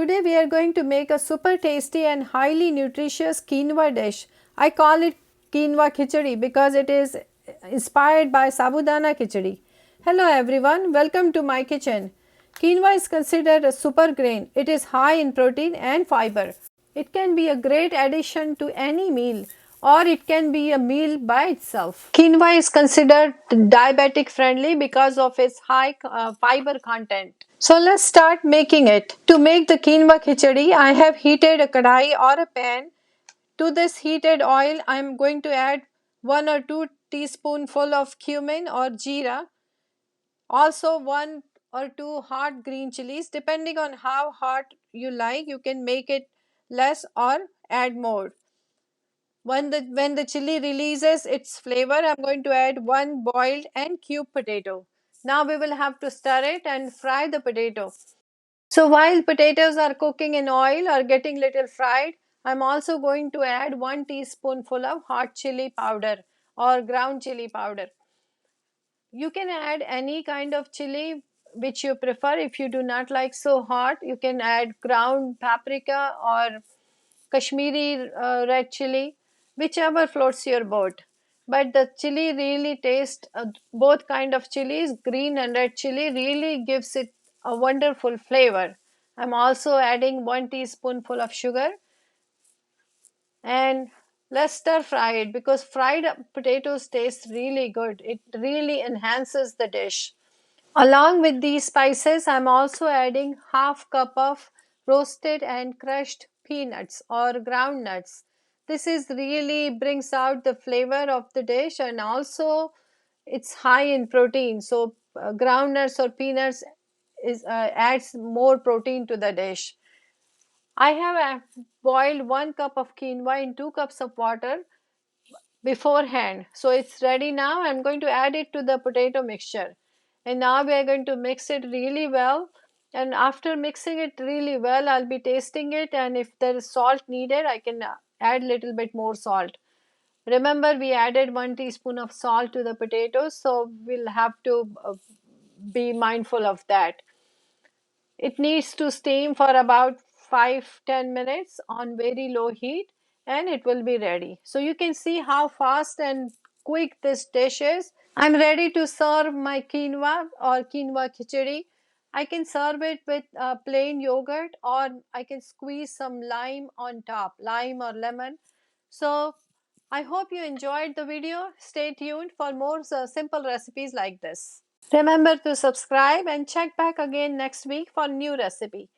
Today we are going to make a super tasty and highly nutritious quinoa dish. I call it quinoa khichadi because it is inspired by sabudana khichadi. Hello everyone, welcome to my kitchen. Quinoa is considered a super grain. It is high in protein and fiber. It can be a great addition to any meal or it can be a meal by itself. Quinoa is considered diabetic friendly because of its high fiber content. So let's start making it. To make the quinoa khichadi, I have heated a kadai or a pan. To this heated oil, I am going to add 1 or 2 teaspoonful of cumin or jeera. Also 1 or 2 hot green chilies. Depending on how hot you like, you can make it less or add more. When the chili releases its flavor, I'm going to add 1 boiled and cubed potato. Now we will have to stir it and fry the potato. So while potatoes are cooking in oil or getting little fried, I'm also going to add 1 teaspoonful of hot chili powder or ground chili powder. You can add any kind of chili which you prefer. If you do not like so hot, you can add ground paprika or Kashmiri red chili, whichever floats your boat. But the chili really tastes, both kind of chilies, green and red chili, really gives it a wonderful flavor. I'm also adding 1 teaspoonful of sugar and let's stir fry it because fried potatoes taste really good. It really enhances the dish. Along with these spices, I'm also adding half cup of roasted and crushed peanuts or ground nuts. This is really brings out the flavor of the dish and also it's high in protein. So ground nuts or peanuts adds more protein to the dish. I have boiled 1 cup of quinoa in 2 cups of water beforehand. So it's ready now. I'm going to add it to the potato mixture. And now we are going to mix it really well. And after mixing it really well, I'll be tasting it. And if there is salt needed, I can add a little bit more salt. Remember, we added 1 teaspoon of salt to the potatoes. So we'll have to be mindful of that. It needs to steam for about 5-10 minutes on very low heat and it will be ready. So you can see how fast and quick this dish is. I'm ready to serve my quinoa or quinoa khichdi. I can serve it with plain yogurt or I can squeeze some lime on top, lime or lemon. So I hope you enjoyed the video. Stay tuned for more simple recipes like this. Remember to subscribe and check back again next week for new recipe.